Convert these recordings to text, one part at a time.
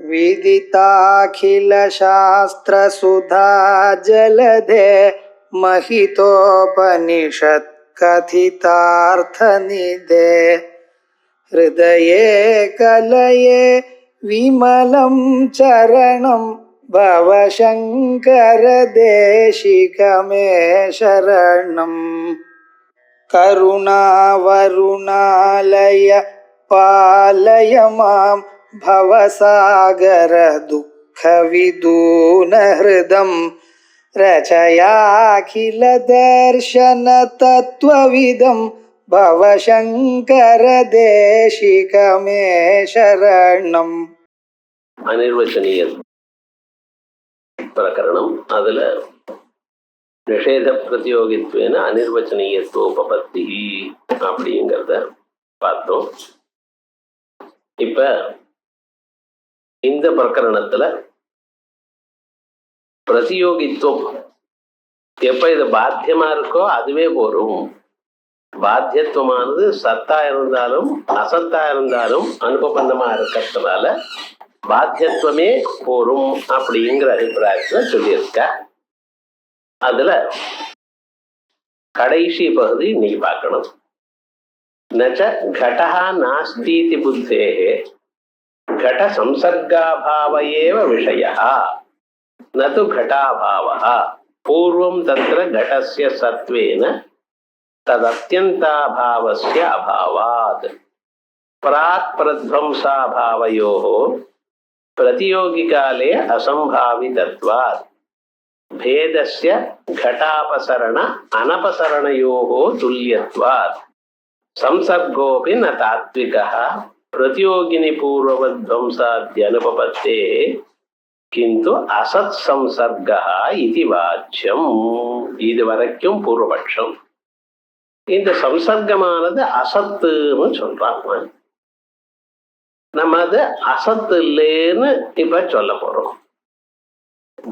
विदिताखिलशास्त्रसुधा जलधे महितोपनिषत् कथितार्थनिधे हृदये कलये विमलं चरणं भवशङ्कर देशिकमे शरणम् करुणावरुणालय पालय मां भवसागर दुःखविदूनहृदं रचयाखिल दर्शन तत्त्वविदं भवशङ्कर देशिकमे शरणम्. அனிர்வச்சனீய பிரகரணம். அதுல நிஷேத பிரதியோகித்வேன அனிர்வச்சனீயத்துவபத்தி அப்படிங்கிறத பார்த்தோம். இப்ப இந்த பிரகரணத்துல பிரதியோகித்துவம் எப்ப இது பாத்தியமா இருக்கோ அதுவே போரும். பாத்தியத்துவமானது சத்தா இருந்தாலும் அசத்தா இருந்தாலும் அனுபவந்தமா இருக்கிறதுனால பாத்தியத்துவமே போரும் அப்படிங்கிற அபிப்பிராயத்துல சொல்லியிருக்க. அதுல கடைசி பகுதி இன்னைக்கு பார்க்கணும். நச்ச கடஹ நாஸ்தீதி புத்தேஹே கட சம்சர்காபாவ ஏவ விஷயः நது கடாபாவः பூர்வம் தத்ர கடஸ்ய சத்வேன ததத்யந்தாபாவஸ்ய அபாவாத் பிராக் பிரத்வம்சாபாவயோः பிரதியோகிகாலே அசம்பாவிதத்வாத் भेदस्य घटापसरण अनपसरणयोः तुल्यत्वात् संसर्गोऽपि न तात्विकः प्रतियोगिनि पूर्ववद्ध्वंसाद्यनुपपत्तेः किन्तु असत् संसर्गः इति वाच्यम्. இதுவரைக்கும் பூர்வபட்சம். இந்த சம்சர்க்கமானது அசத்துன்னு சொல்றாங்க. நம்ம அது அசத்து இல்லைன்னு இப்ப சொல்ல போறோம்.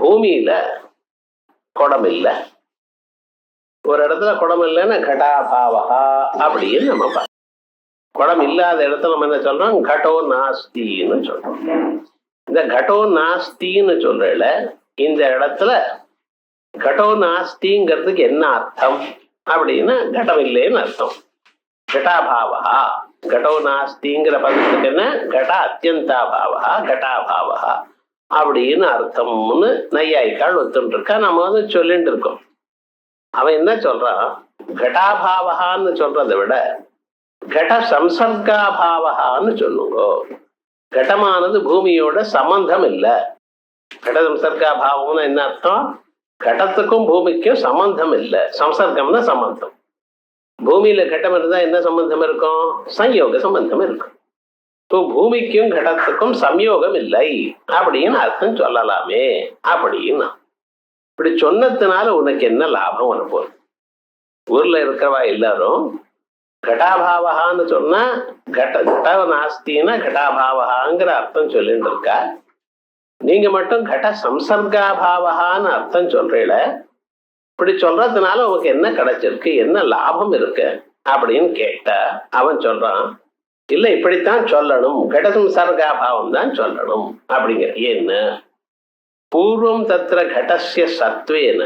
பூமியில குடம் இல்லை, ஒரு இடத்துல குடம் இல்லைன்னா கடாபாவகா அப்படின்னு நம்ம பார்க்கணும். குடம் இல்லாத இடத்துல நம்ம என்ன சொல்றோம்? கடோ நாஸ்தின்னு சொல்றோம். இந்த கடோ நாஸ்தின்னு சொல்றல இந்த இடத்துல கடோ நாஸ்திங்கிறதுக்கு என்ன அர்த்தம் அப்படின்னா கடம் இல்லைன்னு அர்த்தம். கடாபாவகா கடோ நாஸ்திங்கிற பதத்துக்கு என்ன? கட அத்தியந்தாபாவகா கடாபாவகா அப்படின்னு அர்த்தம்னு நையாயிக்கால் ஒத்துட்டு இருக்கா. நம்ம சொல்லிட்டு இருக்கோம். அவன் என்ன சொல்றான்? கடாபாவகான்னு சொல்றதை விட கட சம்சர்காபாவகான்னு சொல்லுங்க. கடமானது பூமியோட சம்பந்தம் இல்லை. கட சம்சர்காபாவம்னு என்ன அர்த்தம்? கடத்துக்கும் பூமிக்கும் சம்பந்தம் இல்லை. சம்சர்க்கம்னா சம்பந்தம். பூமியில கட்டம் இருந்தா என்ன சம்பந்தம் இருக்கும்? சம்யோக சம்பந்தம் இருக்கும். பூமிக்கும் கடத்துக்கும் சம்யோகம் இல்லை அப்படின்னு அர்த்தம் சொல்லலாமே அப்படின்னு. இப்படி சொன்னதுனால உனக்கு என்ன லாபம் வரப்போகுது? ஊர்ல இருக்கிறவா எல்லாரும் கடாபாவகான்னு சொன்னா கட நாஸ்தின்னா கடாபாவகாங்கிற அர்த்தம் சொல்லிட்டு இருக்கா. நீங்க மட்டும் கட சம்சர்காபாவகான்னு அர்த்தம் சொல்றீல. இப்படி சொல்றதுனால உனக்கு என்ன கிடைச்சிருக்கு, என்ன லாபம் இருக்கு அப்படின்னு கேட்டா அவன் சொல்றான், இல்ல இப்படித்தான் சொல்லணும், கட சம்சர்காபாவம் தான் சொல்லணும் அப்படிங்கிற. ஏன்னு பூர்வம் தத்திர கடஸ்ய சத்வேன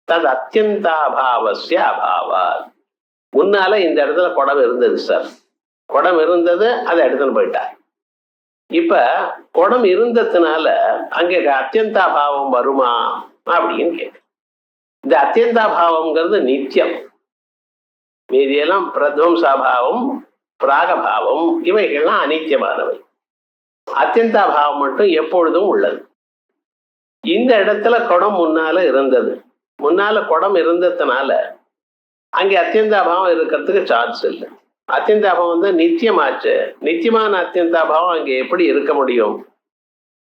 தது அத்தியந்தாபாவஸ்ய அபாவாத். முன்னால இந்த இடத்துல குடம் இருந்தது சார், குடம் இருந்தது, அதை எடுத்துன்னு போயிட்டா. இப்ப குடம் இருந்ததுனால அங்கே அத்தியந்தாபாவம் வருமா அப்படின்னு கேட்க. இந்த அத்தியந்தாபாவம்ங்கிறது நித்தியம். மீதியெல்லாம் பிரத்வம்சாபாவம் பிராகபாவம் இவைகள்லாம் அனித்தியமானவை. அத்தியந்தாபாவம் மட்டும் எப்பொழுதும் உள்ளது. இந்த இடத்துல குடம் முன்னால இருந்தது. முன்னால குடம் இருந்ததுனால அங்கே அத்தியந்தாபாவம் இருக்கிறதுக்கு சான்ஸ் இல்லை. அத்தியந்தாபாவம் தான் நித்தியமாச்சு. நித்தியமான அத்தியந்தாபாவம் அங்கே எப்படி இருக்க முடியும்?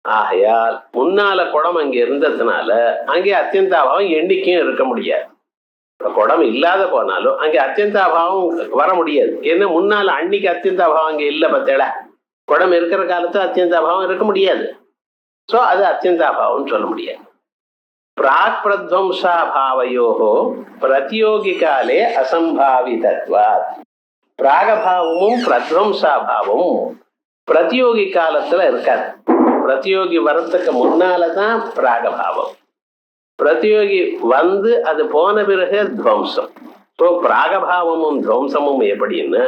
ஆகையால் முன்னால குடம் அங்கே இருந்ததுனால அங்கே அத்தியந்தாபாவம் எண்ணிக்கையும் இருக்க முடியாது. குடம் இல்லாத போனாலும் அங்கே அத்தியந்தாபாவம் வர முடியாது. ஏன்னா முன்னால அன்னைக்கு அத்தியந்தாபாவம் அங்கே இல்லை. பத்தேடா குடம் இருக்கிற காலத்துல அத்தியந்தாபாவம் இருக்க முடியாது. ஸோ அது அத்தியந்தாபாவம் சொல்ல முடியாது. பிராக் பிரத்வம்சாபாவயோகோ பிரதியோகிகாலே அசம்பாவிதத்வாத். பிராகபாவமும் பிரத்வம்சாபாவமும் பிரதியோகி காலத்துல இருக்காது. பிரதியோகி வரத்துக்கு முன்னாலதான் பிராகபாவம். பிரதியோகி வந்து அது போன பிறகு துவம்சம். ஸோ பிராகபாவமும் துவம்சமும் எப்படின்னு,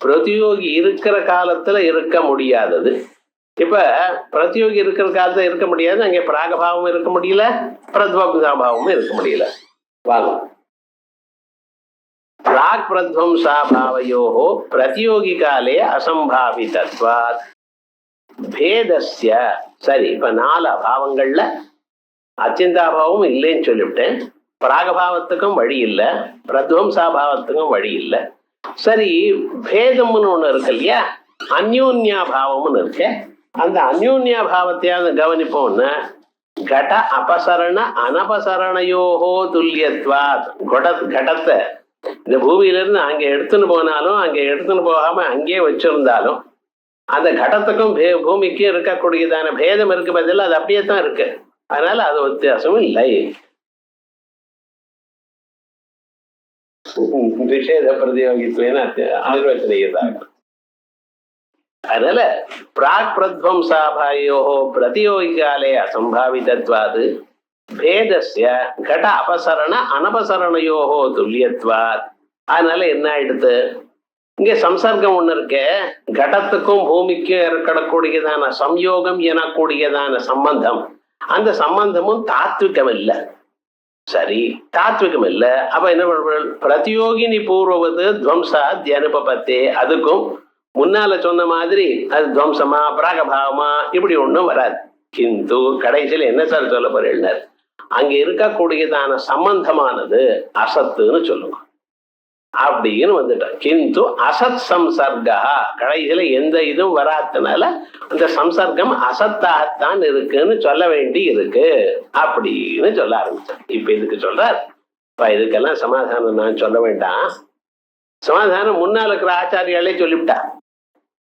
பிரதியோகி இருக்கிற காலத்துல இருக்க முடியாதது. இப்ப பிரதியோகி இருக்கிற காலத்துல இருக்க முடியாது, அங்கே பிராகபாவம் இருக்க முடியல, பிரத்வம்சாபாவமும் இருக்க முடியல. வாங்க, பிராக் பிரத்வம்சாபாவயோஹோ பிரதியோகி காலே அசம்பாவிதத்வாத் பேதஸ்ய. சரி, இப்ப 4 அபாவங்கள்ல அச்சிந்தாபாவம் இல்லைன்னு சொல்லிவிட்டேன். பிராகபாவத்துக்கும் வழி இல்லை, பிரத்வம்சாபாவத்துக்கும் வழி இல்லை. சரி, பேதம்னு ஒண்ணு இருக்கு இல்லையா, அந்யோன்யாபாவம்னு இருக்கு. அந்த அந்யோன்யாபாவத்தையாவது கவனிப்போம்னா, கட அபசரண அனபசரணையோஹோ துல்லியத்வாத். கடத்தை இந்த பூமியில இருந்து அங்க எடுத்துன்னு போனாலும் அங்க எடுத்துன்னு போகாம அங்கேயே வச்சிருந்தாலும் அந்த கடத்துக்கும் பூமிக்கும் இருக்கக்கூடியதான பேதம் இருக்கு பதில், அது அப்படியே தான் இருக்கு. அதனால அது வித்தியாசமும் இல்லை. நிஷேத பிரதியோகித்வேன அனிர்வச்சனீயதாக. அதனால பிராக் பிரத்வம்சாபாயோஹோ பிரதியோகிகாலே அசம்பாவிதத்வாது பேதஸ்ய கட அபசரண அனபசரணையோஹோ துல்லியத்வாத். அதனால என்ன ஆயிடுது, இங்க சம்சர்க்கம் ஒண்ணு இருக்க, கடத்துக்கும் பூமிக்கும் இருக்கக்கூடியதான சம்யோகம் எனக்கூடியதான சம்பந்தம், அந்த சம்பந்தமும் தாத்விகம் இல்லை. சரி, தாத்விகம் இல்லை. அப்ப என்ன பண்ற, பிரதியோகினி பூர்வது துவம்சாத் அனுபபத்தே. அதுக்கும் முன்னால சொன்ன மாதிரி அது துவம்சமா பிராகபாவமா இப்படி ஒண்ணும் வராது. கிந்து கடைசியில் என்ன சார் சொல்ல போறேன், அங்க இருக்கக்கூடியதான சம்பந்தமானது அசத்துன்னு சொல்லுங்க அப்படின்னு வந்துட்டோம். கிந்து அசத் சம்சர்கா, கடைசியில எந்த இதுவும் வராதனால அந்த சம்சர்க்கம் அசத்தாகத்தான் இருக்குன்னு சொல்ல வேண்டி இருக்கு அப்படின்னு சொல்ல ஆரம்பிச்சேன். இப்ப இதுக்கு சொல்றார், இப்ப இதுக்கெல்லாம் சமாதானம் நான் சொல்ல வேண்டாம். சமாதானம் முன்னால் இருக்கிற ஆச்சாரியாலே சொல்லிவிட்டா,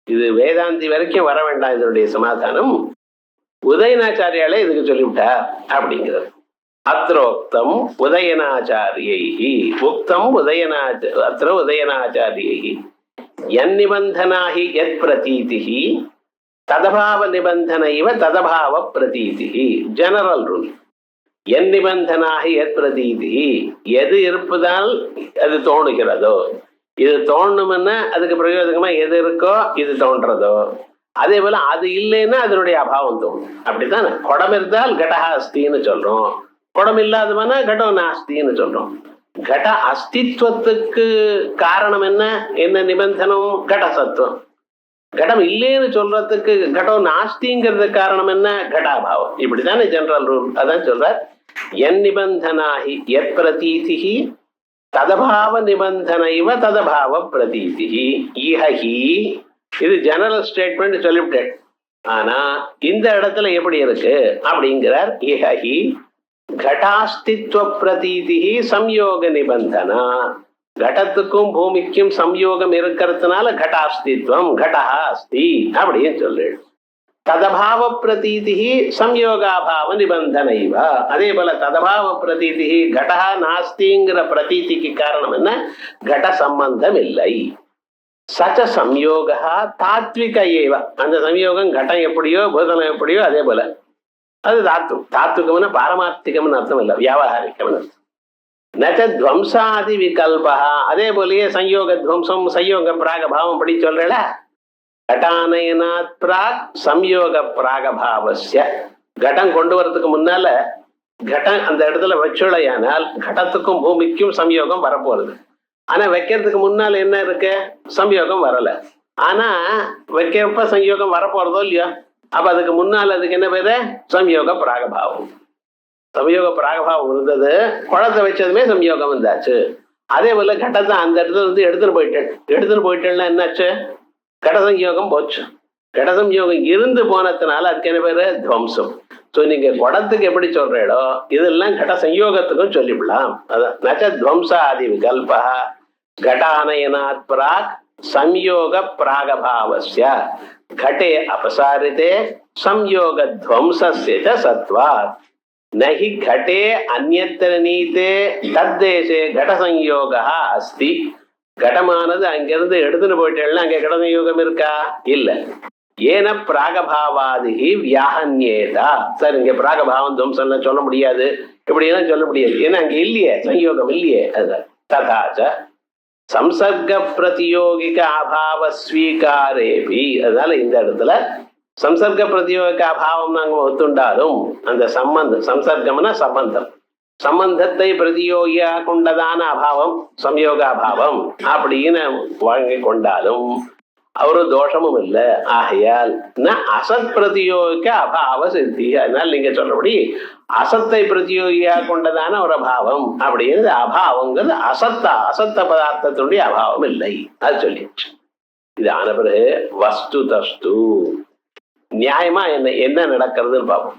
இது வேதாந்தி வரைக்கும் வர வேண்டாம். இதனுடைய சமாதானம் உதயநாச்சாரியாலே இதுக்கு சொல்லிவிட்டா அப்படிங்கிறது. அத்ரோக்தம் உதயநாச்சாரியை உக்தம் அத்ர உதயநாச்சாரியை யன் நிபந்தனாஹி யத் பிரதீதிஹி ததபாவ நிபந்தன இவ ததபாவ பிரதீதிஹி. General rule. என் நிபந்தனாகி யத் பிரதீதிஹி, எது இருப்பதால் அது தோணுகிறதோ, இது தோணும்னா அதுக்கு பிரயோஜனமா எது இருக்கோ இது தோன்றதோ, அதே போல அது இல்லைன்னா அதனுடைய அபாவம் தோணும். அப்படித்தானே, குடம் இருந்தால் கடஹாஸ்தின்னு சொல்றோம், குடம் இல்லாதவனா கடம் நாஸ்தின்னு சொல்றோம். கட அஸ்தித்வத்துக்கு காரணம் என்ன, என்ன நிபந்தனம், கடசத்துவம். கடம் இல்லைன்னு சொல்றதுக்கு கடம் நாஸ்திங்கிறதுக்கு காரணம் என்ன, கடாபாவம். இப்படித்தானே ஜெனரல் ரூல். அதான் சொல்ற, என் நிபந்தனாகி எத் பிரதீதிஹி ததபாவ நிபந்தன இவ ததபாவ பிரதீதிஹி ஈஹி. இது ஜெனரல் ஸ்டேட்மெண்ட் சொல்லிவிட்டேன். ஆனா இந்த இடத்துல எப்படி இருக்கு அப்படிங்கிறார். ஈஹி கடாஸ்தித்வ பிரதீதிஹி சம்யோக நிபந்தனா. கடத்துக்கும் பூமிக்கும் சம்யோகம் இருக்கிறதுனால கடாஸ்தித்வம் கடஹா அஸ்தி அப்படின்னு சொல்லு. ததபாவ பிரதீதிஹி சம்யோகாபாவ நிபந்தனைவ. அதே போல ததபாவ பிரதீதிஹி கடஹா நாஸ்திங்கிற பிரதீதிக்கு காரணம் என்ன, கட சம்பந்தம் இல்லை. சச்ச சம்யோகா தாத்விக ஏவ. அந்த சம்யோகம் கடம் எப்படியோ பூதனம் எப்படியோ அதே போல அது தாத்விகம்னு பாரமார்த்திகம்னு அர்த்தம் இல்லை, வியாவகாரிகம்னு அர்த்தம். நச்ச துவம்சாதி விகல்பா. அதே போலயே சம்யோக துவம்சம் சம்யோக பிராகபாவம் படி சொல்றல. கட்டானயனாத் பிராக் சம்யோக பிராகபாவஸ்ய. கடம் கொண்டு வரதுக்கு முன்னால கடம் அந்த இடத்துல வச்சுளையானால் கடத்துக்கும் பூமிக்கும் சம்யோகம் வரப்போறது. ஆனா வைக்கிறதுக்கு முன்னால என்ன இருக்கு, சம்யோகம் வரல. ஆனா வைக்கிறப்ப சம்யோகம் வரப்போறதோ இல்லையோ, அப்ப அதுக்கு முன்னால் அதுக்கு என்ன பேரு, சம்யோக பிராகபாவம். சம்யோக பிராகபாவம் இருந்தது, குளத்தை வச்சதுமே சம்யோகம் வந்தாச்சு. அதே போல கடத்தை அந்த இடத்துல இருந்து எடுத்துன்னு போயிட்டேன்னா என்னாச்சு, கடசம்யோகம் போச்சு. கடசம்யோகம் இருந்து போனதுனால அதுக்கு என்ன பேரு, துவம்சம். ஸோ நீங்க குடத்துக்கு எப்படி சொல்றீடோ இதெல்லாம் கட சம்யோகத்துக்கும் சொல்லிவிடலாம். அதான் நச்ச துவம்சாதி விகல்பா கடானயனாத் பிராக் சம்யோக பிராகபாவஸ்ய घटे अपसारिते संयोग ध्वंसस्य च सत्वात् नहि घटे अन्यत्र नीते तद्देशे घट संयोगः अस्ति. घटमानது அங்கிருந்து எடுத்துட்டு போயிட்டேன்னா அங்கே கட சம்யோகம் இருக்கா, இல்ல. ஏன பிராகபாவாதி வியாகன்யேதா. சார் இங்க பிராகபாவம் துவம்சம்லாம் சொல்ல முடியாது, இப்படியெல்லாம் சொல்ல முடியாது, ஏன்னா அங்க இல்லையே, சங்கயோகம் இல்லையே. அதுதான் ததாச்ச சம்சர்க பிரதியோகிக அபாவ ஸ்வீகாரேபி. அதனால இந்த இடத்துல சம்சர்க பிரதியோகிக அபாவம் நாங்க ஒத்துண்டாலும் அந்த சம்பந்தம், சம்சர்க்கம்னா சம்பந்தம், சம்பந்தத்தை பிரதியோகியா கொண்டதான அபாவம் சம்யோக அபாவம் அப்படின்னு வாங்கி கொண்டாலும் ஒரு தோஷமும் இல்லை. ஆகையால் அசத் பிரதியோகிக்க அபாவ சித்தி. அதனால நீங்க சொல்றபடி அசத்தை பிரதியோகியா கொண்டதான ஒரு அபாவம் அப்படிங்கிறது அபாவங்கிறது அசத்த பதார்த்தத்தினுடைய அபாவம் இல்லை. அது சொல்லிடுச்சு. இது ஆன பிறகு வஸ்து தஸ்து நியாயமா என்ன நடக்கிறதுன்னு பார்ப்போம்.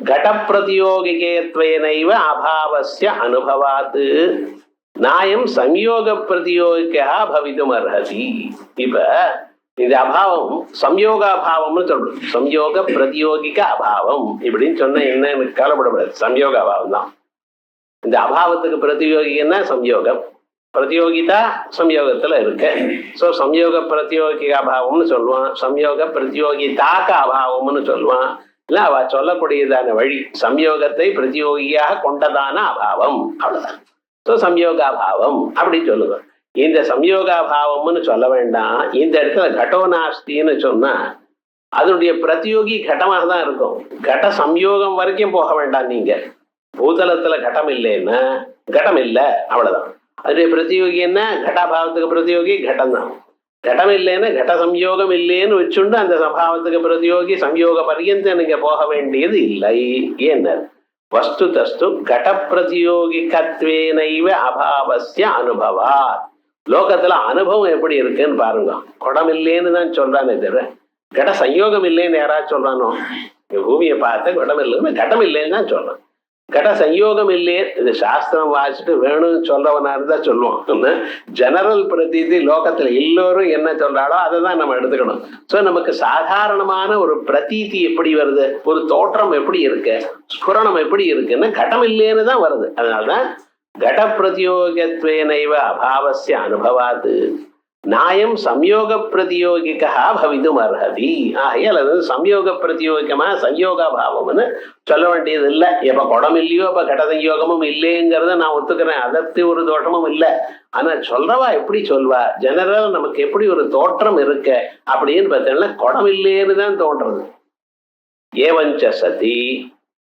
கட பிரதியோகிகேத்வேனைவ அபாவஸ்ய அனுபவாத்து நாயம் சம்யோக பிரதியோகிக்கா பவிதும் அர்ஹதி. இப்ப இந்த அபாவம் சம்யோக அபாவம்னு சொல்றோம். சம்யோக பிரதியோகிக்க அபாவம் இப்படின்னு சொன்ன என்ன எனக்கு கவலைப்படக்கூடாது, சம்யோக அபாவம் தான். இந்த அபாவத்துக்கு பிரதியோகின்னா சம்யோகம், பிரதியோகிதா சம்யோகத்துல இருக்கு. ஸோ சம்யோக பிரதியோகிக அபாவம்னு சொல்லுவான், சம்யோக பிரதியோகிதாக்க அபாவம்னு சொல்லுவான். இல்ல அவ சொல்லக்கூடியதான வழி சம்யோகத்தை பிரதியோகியாக கொண்டதான அபாவம், அவ்வளவுதான். ஸோ சம்யோகாபாவம் அப்படி சொல்லுவோம். இந்த சம்யோகாபாவம்னு சொல்ல வேண்டாம். இந்த இடத்துல கடோ நாஸ்தின்னு சொன்னா அதனுடைய பிரதியோகி கடமாக தான் இருக்கும். கட சம்யோகம் வரைக்கும் போக வேண்டாம். நீங்க பூதலத்துல கடம் இல்லைன்னா கடம் இல்லை, அவ்வளவுதான். அதனுடைய பிரதியோகி என்ன? கடாபாவத்துக்கு பிரதியோகி கடம் தான். கடம் இல்லைன்னா கட சம்யோகம் இல்லைன்னு வச்சுண்டு அந்த சபாவத்துக்கு பிரதியோகி சம்யோக பரியந்த நீங்க போக வேண்டியது இல்லை. ஏன்னா வஸ்து தஸ்து கட பிரதியோகிகத்வேனைவ அபாவஸ்ய அனுபவாத். லோகத்துல அனுபவம் எப்படி இருக்குன்னு பாருங்க. குடம் இல்லைன்னு தான் சொல்றானே தவிர கட சம்யோகம் இல்லைன்னு யாராவது சொல்றானோ? பூமியை பார்த்து குடம் இல்லைன்னு கடம் இல்லைன்னு தான் சொல்றான். கட சம்யோகம் இல்லையே, இது சாஸ்திரம் வாசிச்சுட்டு வேணும்னு சொல்றவனா இருந்தா சொல்லுவோம். ஜெனரல் பிரதீதி லோகத்துல எல்லோரும் என்ன சொல்றாளோ அதை தான் நம்ம எடுத்துக்கணும். ஸோ நமக்கு சாதாரணமான ஒரு பிரதீதி எப்படி வருது, ஒரு தோற்றம் எப்படி இருக்கு, ஸ்புரணம் எப்படி இருக்குன்னு கடம் இல்லைன்னு தான் வருது. அதனால்தான் கட பிரதியோகத்வேனைவ அபாவஸ்ய அனுபவாது நாயம் சம்யோக பிரதியோகிகா பவிதும் அர்ஹதி. ஆகையால் அது சம்யோக பிரதியோகிகமா சம்யோகாபாவம்னு சொல்ல வேண்டியது இல்லை. எப்ப குடம் இல்லையோ அப்ப கட சம்யோகமும் இல்லைங்கிறத நான் ஒத்துக்கிறேன், அதற்கு ஒரு தோற்றமும் இல்லை. ஆனா சொல்றவா எப்படி சொல்வா, ஜெனரல் நமக்கு எப்படி ஒரு தோற்றம் இருக்க அப்படின்னு பார்த்தீங்கன்னா குடம் இல்லைன்னு தான் தோன்றது. ஏவஞ்ச சதி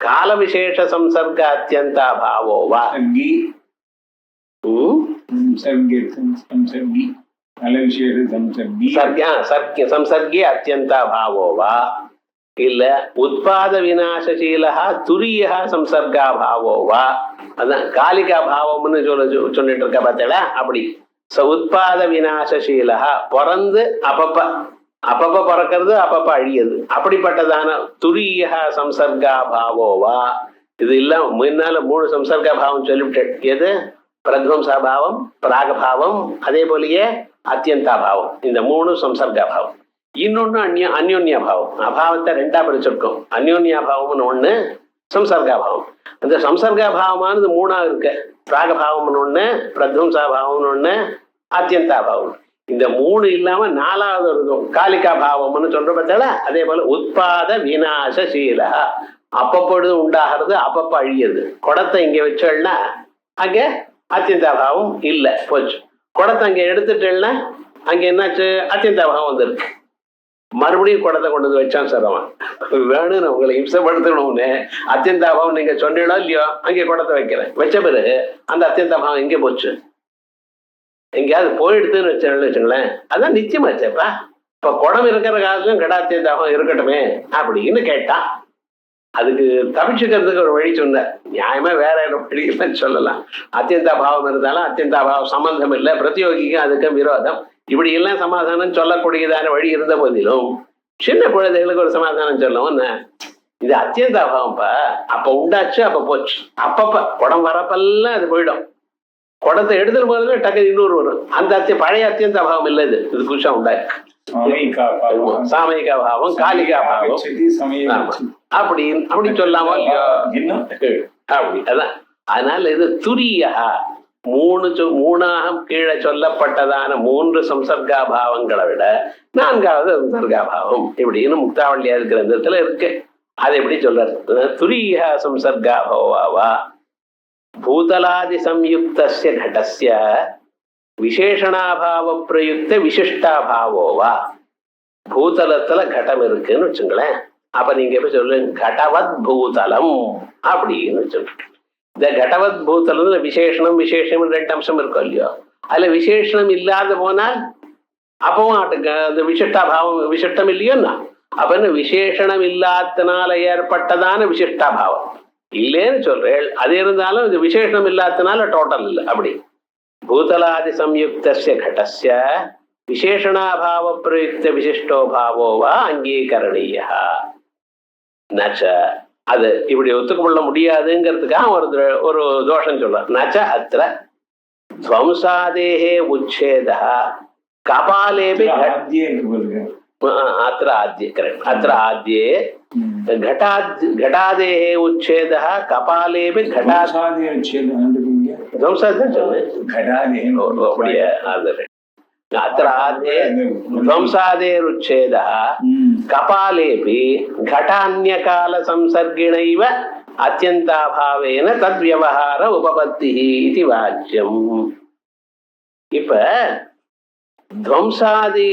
கால விசேஷ சம்சர்க அத்தியந்தா பாவோவா சம்சர்கே அத்தியந்தா பாவோவா இல்ல உத்பாத விநாசசீலா துரிய சம்சர்கா பாவோவா. அதான் காலிகா பாவம்னு சொல்லிட்டு இருக்க பார்த்தா அப்படி. உத்பாத விநாசசீலா பிறந்து அப்பப்ப பிறக்கிறது அப்பப்ப அழியது, அப்படிப்பட்டதான துரிய சம்சர்கா பாவோவா. இது இல்ல முன்னால 3 சம்சர்கா பாவம் சொல்லிவிட்டேன். எது? பிரத்வம்சாபாவம், பிராகபாவம், அதே போலயே அத்தியந்தாபாவம். இந்த 3 சம்சர்காபாவம். இன்னொன்னு அந்யோன்யாபாவம். அபாவத்தை 2ஆ பிரிச்சிருக்கோம். அந்யோன்யாபாவம்னு ஒண்ணு, சம்சர்காபாவம். அந்த சம்சர்காபாவமானது 3ஆ இருக்கு. பிராகபாவம்னு ஒண்ணு, பிரத்வம்சாபாவம்னு ஒண்ணு, அத்தியந்தாபாவம். இந்த 3 இல்லாம 4ஆவது இருக்கும் காலிகா பாவம்னு சொல்ற பார்த்தால. அதே போல உத்பாத விநாசசீலா, அப்பப்பொழுது உண்டாகிறது அப்பப்ப அழியது. குடத்தை இங்க வச்சோம்னா அங்க அத்தியந்தாபாவம் இல்லை, போச்சு. குடத்தை அங்க எடுத்துட்டேன்னா அங்க என்னாச்சு? அத்தியந்தாபாவம் வந்துருக்கு. மறுபடியும் குடத்தை கொண்டு வந்து வச்சான் சார் அவன். வேணும்னு உங்களை இம்சப்படுத்தணும்னு அத்தியந்தாபாவம் நீங்க சொன்னீங்களோ இல்லையோ, அங்கே குடத்தை வைக்கிறேன். வச்ச பிறகு அந்த அத்தியந்தாபாவம் எங்கே போச்சு? எங்கேயாவது போயிடுதுன்னு வச்சுங்களேன், அதான் நிச்சயமாச்சேப்பா. இப்ப குடம் இருக்கிற காலத்துலயும் கடாத்தியந்தாபாவம் இருக்கட்டுமே அப்படின்னு கேட்டான். அதுக்கு தவிச்சுக்கிறதுக்கு ஒரு வழி சொன்னார். நியாயமா வேற வழிகள்லாம் சொல்லலாம். அத்தியந்தாபாவம் இருந்தாலும் அத்தியந்தாபாவம் சம்பந்தம் இல்லை, பிரதியோகிக்கும் அதுக்கும் விரோதம், இப்படி எல்லாம் சமாதானம் சொல்லக்கூடியதான வழி இருந்த போதிலும் சின்ன குழந்தைகளுக்கு ஒரு சமாதானம் சொல்லவும், இது அத்தியந்தாபாவம்ப்பா, அப்ப உண்டாச்சு அப்ப போச்சு. அப்பப்ப குடம் வரப்பெல்லாம் அது போயிடும். குடத்தை எடுத்துட்டு போறது டக்கு இன்னொரு வரும். அந்த பழைய அத்தியந்தாபாவம் இல்லை, இது புதுசா உண்டாயிருக்கு. சாமயிகா பாவம், காலிகா பாவம் அப்படி சொல்லாம அப்படி. அதான் அதனால இது துரியா மூணாக கீழே சொல்லப்பட்டதான 3 சம்சர்காபாவங்களை விட 4வது சம்சர்காபாவம் இப்படின்னு முக்தாவள்ளியா கிரந்தத்துல இருக்கு. அதை எப்படி சொல்றது? துரியா சம்சர்காபாவா பூதலாதி சம்யுக்தஸ்ய கடஸ்ய விசேஷணாபாவ பிரயுக்த விசிஷ்டாபாவோவா. பூதலத்துல கடம் இருக்குன்னு வச்சுங்களேன். அப்ப நீங்க எப்படி சொல்லுங்க? கடவத் பூதலம் அப்படின்னு சொல்லிட்டு. இந்த கடவத் பூதலத்துல விசேஷணம் 2 அம்சம் இருக்கும் இல்லையோ. அதுல விசேஷணம் இல்லாத போனால் அப்பவும் அந்த விசிஷ்டாபாவம் விசிஷ்டம் இல்லையோன்னா அப்ப என்ன விசேஷணம் இல்லாதனால ஏற்பட்டதான விசிஷ்டாபாவம் இல்லேன்னு சொல்றேன். அது இருந்தாலும் இது விசேஷம் இல்லாதனால டோட்டல் இல்லை. அப்படி பூதலாதி சம்யுக்தஸ்ய கடஸ்ய விசேஷணாபாவ பிரயுக்த விசிஷ்டோ பாவோ வா அங்கீகரணீய நச்ச. அது இப்படி ஒத்துக்கொள்ள முடியாதுங்கிறதுக்காக ஒரு தோஷம் சொல்றார். நச்ச அத்திர துவம்சாதேஹே உச்சேதா கபாலேபி अत्र आद्ये करेक्ट अत्र आद्ये घटादेः उच्छेदः कपालेऽपि घटादेः उच्छेदः अत्र आद्ये ध्वंसादेरुच्छेदः कपालेऽपि घटान्यकालसंसर्गिणैव अत्यन्ताभावेन तद्व्यवहार उपपत्तिः इति वाच्यम्. இப்ப துவம்சாதி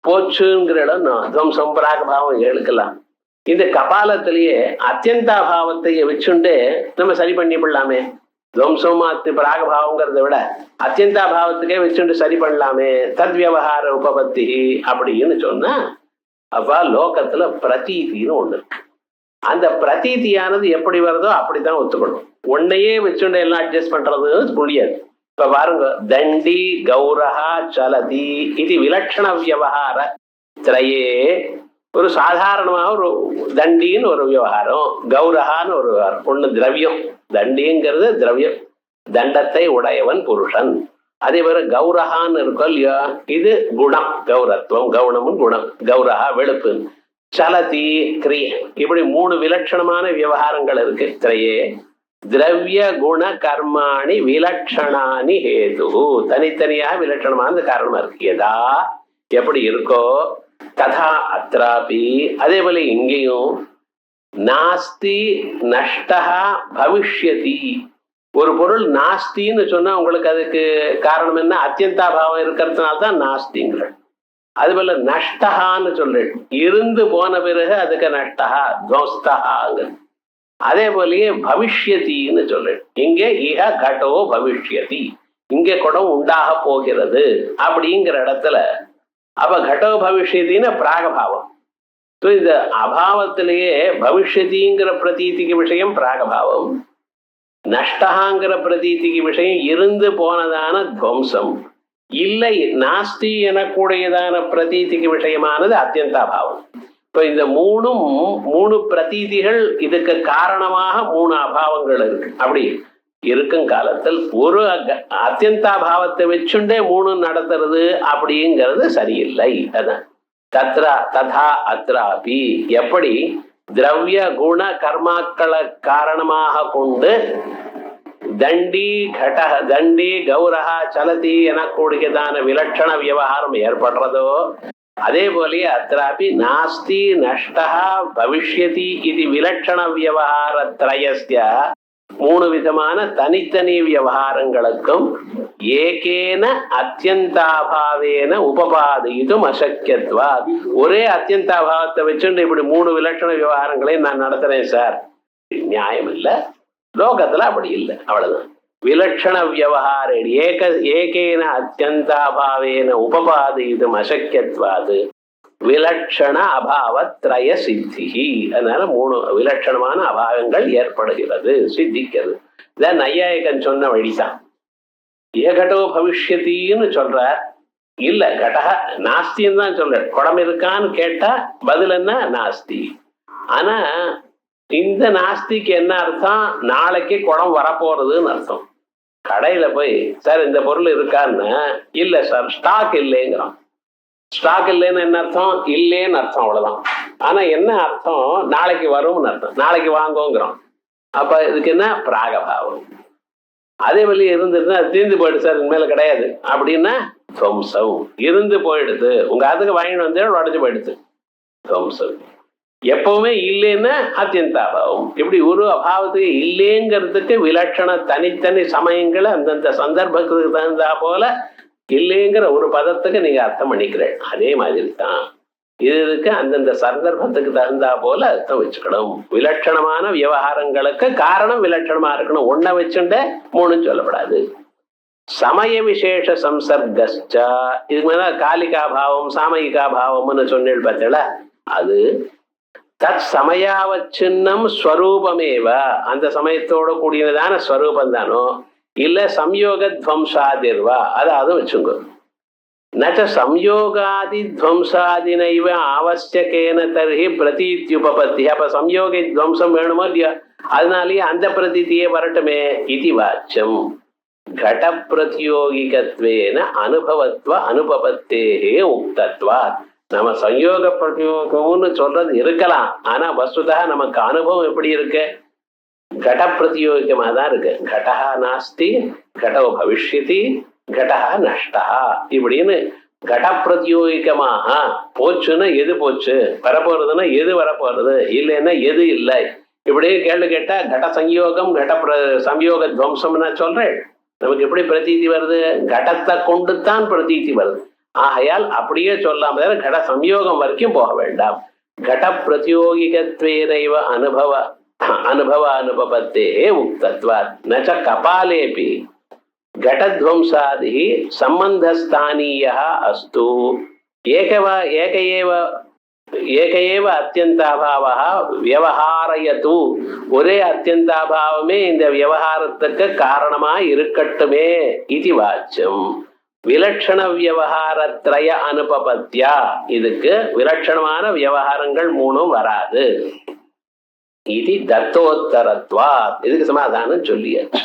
போச்சுங்கிற இடம் துவம்சம் பிராகபாவம் எழுக்கலாம். இந்த கபாலத்திலேயே அத்தியந்தாபாவத்தை வச்சுண்டு நம்ம சரி பண்ணிவிடலாமே. துவம்சம் பிராகபாவங்கிறத விட அத்தியந்தாபாவத்துக்கே வச்சுண்டு சரி பண்ணலாமே. தத்வியவகார உபபத்தி அப்படின்னு சொன்னா அப்ப லோகத்துல பிரதீதின்னு ஒண்ணு இருக்கு. அந்த பிரதீதியானது எப்படி வருதோ அப்படித்தான் ஒத்துக்கணும். ஒன்னையே வச்சுண்டு எல்லாம் அட்ஜஸ்ட் பண்றது முடியாது. இப்ப பாருங்க, தண்டி கௌரஹா சலதி இது விலட்சண வியவகார திரையே. ஒரு சாதாரணமாக ஒரு தண்டின்னு ஒரு விவகாரம், கௌரஹான்னு ஒரு விவகாரம். ஒண்ணு திரவியம், தண்டிங்கிறது திரவியம், தண்டத்தை உடையவன் புருஷன். அதே போல கௌரஹான்னு இருக்கும் இல்லையா, இது குணம், கௌரத்துவம், கவுனமும் குணம். கௌரஹா வெளுப்பு, சலதி கிரிய. இப்படி 3 விலட்சணமான விவகாரங்கள் இருக்கு திரையே. திரவிய குண கர்மாணி விலட்சணானி ஹேது, தனித்தனியாக விலட்சணமான காரணமா இருக்கு. எதா எப்படி இருக்கோ ததா அத்ராபி, அதே போல இங்கேயும் நாஸ்தி நஷ்டா பவிஷ்யதி. ஒரு பொருள் நாஸ்தின்னு சொன்னா உங்களுக்கு அதுக்கு காரணம் என்ன? அத்தியந்தாபாவம் இருக்கிறதுனால்தான் நாஸ்திங்கிற. அது போல நஷ்டகான்னு சொல்றேன், இருந்து போன பிறகு அதுக்கு நஷ்டா துவஸ்தகாங்க. அதே போலயே பவிஷ்யத்தின்னு சொல்றேன், இங்க இஹ கடோ பவிஷ்யதி, இங்க குடம் உண்டாக போகிறது அப்படிங்கிற இடத்துல அப்ப கடோ பவிஷ்யத்தின்னு பிராகபாவம். இந்த அபாவத்திலேயே பவிஷ்யத்திங்கிற பிரதீதிக்கு விஷயம் பிராகபாவம், நஷ்டகாங்கிற பிரதீதிக்கு விஷயம் இருந்து போனதான துவம்சம், இல்லை நாஸ்தி எனக்கூடியதான பிரதீதிக்கு விஷயமானது அத்தியந்தாபாவம். இப்ப இந்த 3 பிரதீதிகள் இதுக்கு காரணமாக 3 அபாவங்கள் இருக்கு. அப்படி இருக்கும் காலத்தில் ஒரு அத்தியந்தாபாவத்தை வச்சுண்டே 3 நடத்துறது அப்படிங்கிறது சரியில்லை. அதான் தத்ரா ததா அத்ராபி, எப்படி திரவிய குண கர்மாக்களை காரணமாக கொண்டு தண்டி கட தண்டி கௌரஹா சலதி எனக்கூடியதான விலட்சண விவகாரம் ஏற்படுறதோ அதே போல அத்ராபி நாஸ்தி நஷ்டா பவிஷ்யதி இது விலட்சண விவகார திரயஸ்ய 3 விதமான தனித்தனி விவகாரங்களுக்கும் ஏகேன அத்தியந்தாபாவேன உபபாதிதும் அசக்கியத்வா. ஒரே அத்தியந்தாபாவத்தை வச்சுட்டு இப்படி 3 விலட்சண விவகாரங்களை நான் நடத்துறேன் சார், நியாயம் இல்லை. லோகத்துல அப்படி இல்லை, அவ்வளவுதான். விலட்சண விவகார ஏகேன அத்தியந்தாபாவேன உபபாதிதும் அசக்கியத்வாது விலட்சண அபாவத்ரய சித்தி. அதனால 3 விலட்சணமான அபாவங்கள் ஏற்படுகிறது, சித்திக்கிறது. இதான் நையாயிகன் சொன்ன வழிதான். ஏகடோ பவிஷ்யத்தின்னு சொல்றார். இல்ல, கடக நாஸ்தின்னு தான் சொல்ற. குடம் இருக்கான்னு கேட்டா பதில் என்ன? நாஸ்தி. ஆனா இந்த நாஸ்திக்கு என்ன அர்த்தம்? நாளைக்கு குடம் வரப்போறதுன்னு அர்த்தம். கடையில போய் சார் இந்த பொருள் இருக்கான்னு, இல்ல சார் ஸ்டாக் இல்லைங்கிறோம். ஸ்டாக் இல்லைன்னு என்ன அர்த்தம்? இல்லைன்னு அர்த்தம், அவ்வளவுதான். ஆனா என்ன அர்த்தம்? நாளைக்கு வரும்னு அர்த்தம். நாளைக்கு வாங்கோங்கிறோம். அப்ப இதுக்கு என்ன? பிராகபாவம். அதே வழி இருந்துருந்தா அது தீர்ந்து போயிடுது சார் இனிமேல கிடையாது அப்படின்னா துவம்சம். இருந்து போயிடுது, உங்க அதுக்கு வாங்கிட்டு வந்து உடஞ்சு போயிடுது, துவம்சம். எப்பவுமே இல்லைன்னா அத்தியந்தாபாவம். இப்படி ஒரு அபாவத்துக்கு இல்லைங்கிறதுக்கு விலட்சண தனித்தனி சமயங்களை அந்தந்த சந்தர்ப்பத்துக்கு தகுந்தா போல இல்லைங்கிற ஒரு பதத்துக்கு நீங்க அர்த்தம் பண்ணிக்கிறேன். அதே மாதிரி தான் இதுக்கு அந்தந்த சந்தர்ப்பத்துக்கு தகுந்தா போல அர்த்தம் வச்சுக்கணும். விலட்சணமான விவகாரங்களுக்கு காரணம் விலட்சணமா இருக்கணும். ஒன்ன வச்சுட்டு மூணு சொல்லப்படாது. சமய விசேஷ சம்சர்கஸ்சா, இதுக்கு மேல காலிகாபாவம் சாமயிகாபாவம்னு சொன்னேன் பார்த்தல, அது தத் சமயாவச்சின்னம் ஸ்வரூபமேவ, அந்த சமயத்தோட கூடியதான ஸ்வரூபம் தானோ, இல்ல சம்யோக துவம்சாதிர்வா, அதாவது வச்சுங்க. நச்ச சம்யோகாதி துவம்சாதினைவ ஆவசியகேன தர்ஹி பிரதீத்யுபபத்தி. அப்ப சம்யோகி துவம்சம் வேணுமோ இல்லையா, அதனாலேயே அந்த பிரதீத்தியே வரட்டுமே. இது வாச்சம் கட பிரதியோகிகத்வேன அனுபவத்வ அனுபவத்தேகே உக்தத்வா. நம்ம சம்யோக பிரதியோகம்னு சொல்றது இருக்கலாம், ஆனா வஸ்துதா நமக்கு அனுபவம் எப்படி இருக்கு, கட பிரதியோகிகமா தான் இருக்கு. கடஹா நாஸ்தி கடோ பவிஷ்யதி கடஹா நஷ்டா இப்படின்னு கட பிரதியோகிகமாக போச்சுன்னா எது போச்சு, வரப்போறதுன்னா எது வரப்போறது, இல்லைன்னா எது இல்லை, இப்படியே கேள்வி கேட்டா கட சம்யோகம் கட சம்யோக துவம்சம்னா சொல்றேன். நமக்கு எப்படி பிரதீதி வருது, கடத்தை கொண்டுத்தான் பிரதீதி வருது. ஆகையால் அப்படியே சொல்லாம கட சம்யோகம் வரைக்கும் போக வேண்டாம். கட பிரதியோகிகத்வேனைவ அனுபவ அனுபவ அனுபவத்தே உக்தத்வாத். நச்ச கபாலேபி கடத்வம்சாதி சம்பந்தஸ்தானீய அஸ்து. ஏக ஏவ அத்தியந்தாபாவா வியவஹாரயது. ஒரே அத்தியந்தாபாவமே இந்த விவகாரத்துக்கு காரணமா இருக்கட்டுமே. இது வாச்சம் விலட்சண வியவஹாரத்ரய அனுபபத்தியா. இதுக்கு விலட்சணமான விவகாரங்கள் மூணும் வராது. இது தத்தோத்தரத்வா. இதுக்கு சமாதானம் சொல்லியாச்சு.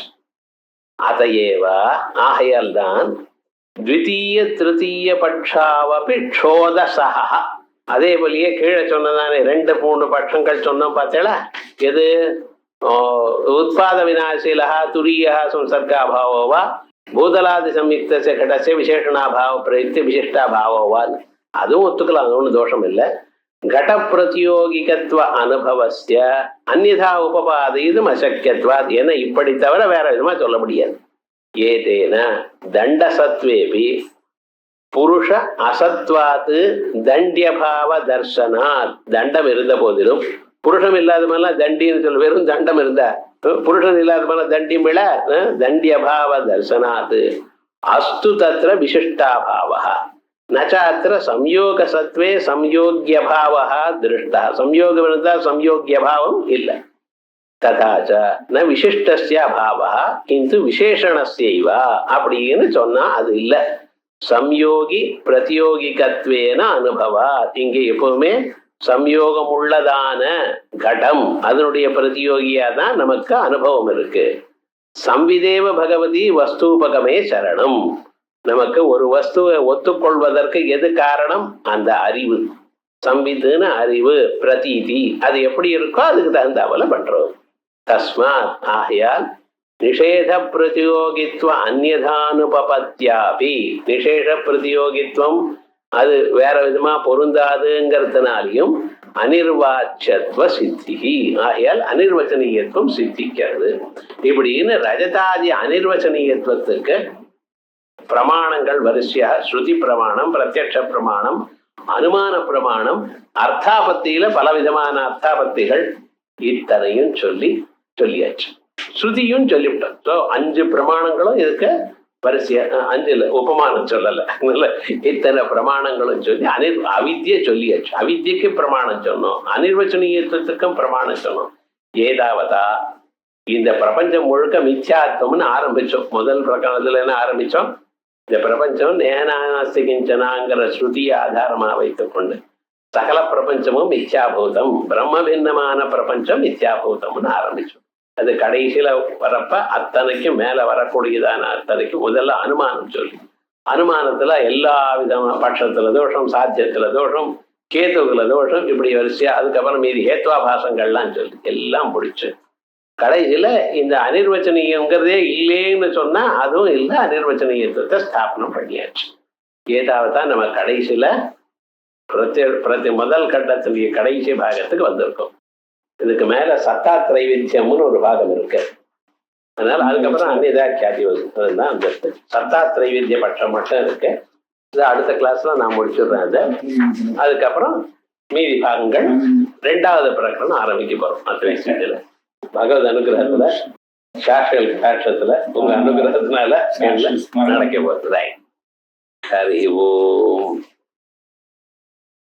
அதையேவ ஆகையால் தான் த்விதீய திருத்தீய பட்சாவபி க்ஷோதசா. அதே போலயே கீழே சொன்னதானே 2-3 பட்சங்கள் சொன்னோம் பார்த்தேளா. எது உத்பாத விநாசீலஹா துரியஹா சம்சர்காபாவோவா பூதலாதி சம்யுக்தஸ்ய கடஸ்ய விசேஷணாபாவ பிரயுக்தி விசிஷ்டாபாவோவா. அதுவும் ஒத்துக்கலாம், அது ஒன்றும் தோஷம் இல்லை. கட பிரதியோகிகத்துவ அனுபவஸ்ய அந்நிதா உபபாதயிதும் அசக்கியத்வாத். என இப்படி தவிர வேற விதமா சொல்ல முடியாது. ஏதேன தண்டசத்வேபி புருஷ அசத்வாத்து தண்டியபாவ தர்சனாத். தண்டம் இருந்த போதிலும் புருஷம் இல்லாத மாதிரிலாம் தண்டின்னு சொல்ல, வெறும் தண்டம் இருந்தா புருஷன் இல்லாத மாதிரி தண்டி மிள தண்டியபாவ தர்சனாத் அஸ்து தத்ர விசிஷ்டாபாவா. நச்சாத்திர சம்யோக சத்வே சம்யோக்யபாவா திருஷ்டா. சம்யோகம் இருந்தால் சம்யோக்யபாவம் இல்லை. ததாச்ச ந விசிஷ்டஸ்ய அபாவா கிந்து விசேஷணஸ்யைவ அப்படின்னு சொன்னா அது இல்லை. சம்யோகி பிரதியோகிகத்வேன அனுபவா. இங்கே எப்பவுமே சம்யோகம் உள்ளதான கடம் அதனுடைய பிரதியோகியா தான் நமக்கு அனுபவம் இருக்கு. சம்விதேவ பகவதி வஸ்தூபகமே சரணம். நமக்கு ஒரு வஸ்துவை ஒத்துக்கொள்வதற்கு எது காரணம், அந்த அறிவு. சம்வித்துன்னு அறிவு, பிரதீதி அது எப்படி இருக்கோ அதுக்கு தகுந்தாவல பண்றோம். தஸ்மாத் ஆகையால் நிஷேத பிரதியோகித்வ அந்நியதானுபபத்யாபி. நிஷேஷ பிரதியோகித்வம் அது வேற விதமா பொருந்தாதுங்கிறதுனாலையும் அனிர்வாச்சத்வ சித்தி. ஆகையால் அனிர்வச்சனீயத்துவம் சித்திக்கிறது. இப்படின்னு ரஜதாதி அனிர்வச்சனீயத்துவத்துக்கு பிரமாணங்கள் வரிசையா ஸ்ருதி பிரமாணம், பிரத்யக்ஷ பிரமாணம், அனுமான பிரமாணம், அர்த்தாபத்தியில பலவிதமான அர்த்தாபத்திகள் இத்தனையும் சொல்லியாச்சு. ஸ்ருதியும் சொல்லிவிட்டோம். ஸோ 5 பிரமாணங்களும் இதுக்கு வரிசையா, 5 உபமானம் சொல்லல, இத்தனை பிரமாணங்களும் சொல்லி அவித்யை சொல்லியாச்சு. அவித்யக்கு பிரமாணம் சொன்னோம், அனிர்வச்சனீயத்துவத்துக்கும் பிரமாணம் சொன்னோம். ஏதாவதா இந்த பிரபஞ்சம் முழுக்க மித்யாத்வம்னு ஆரம்பிச்சோம். முதல் பிரகரணத்துல என்ன ஆரம்பிச்சோம், இந்த பிரபஞ்சம் நேனாஸ்தி கிஞ்சனாங்கிற ஸ்ருதியை ஆதாரமா வைத்துக்கொண்டு சகல பிரபஞ்சமும் மித்யாபூதம், பிரம்ம பின்னமான பிரபஞ்சம் மித்யாபூதம்னு ஆரம்பிச்சோம். அது கடைசியில வரப்ப அத்தனைக்கும் மேல வரக்கூடியதான அத்தனைக்கும் முதல்ல அனுமானம் சொல்லி, அனுமானத்துல எல்லா விதமான பட்சத்துல தோஷம், சாத்தியத்துல தோஷம், கேத்துக்குல தோஷம், இப்படி வரிசையா அதுக்கப்புறம் மீதி ஹேத்வாபாசங்கள்லாம் சொல்லி எல்லாம் முடிச்சு கடைசியில இந்த அனிர்வச்சனீயங்கிறதே இல்லைன்னு சொன்னா அதுவும் இல்லை, அனிர்வச்சனீயத்துவத்தை ஸ்தாபனம் பண்ணியாச்சு. ஏதாவதுதான் நம்ம கடைசியில முதல் கட்டத்தினுடைய கடைசி பாகத்துக்கு வந்திருக்கோம். இதுக்கு மேல சத்தா திரைவித்தியம்னு ஒரு பாகம் இருக்கு. அதனால அதுக்கப்புறம் அந்நியதா கியாதி தான் அந்த சத்தா திரைவித்திய பட்சம் மட்டும் இருக்கு. இது அடுத்த கிளாஸ்ல நான் முடிச்சிடுறேன். அது அதுக்கப்புறம் மீதி பாகங்கள் 2வது பிரகடனம் ஆரம்பிக்க போறோம். அத்வைதத்துல பகவத் அனுகிரகத்துல சாஸ்திர கட்டாட்சத்துல உங்க அனுகிரகத்தினால நடக்க போகுது. ஹரி ஓம்.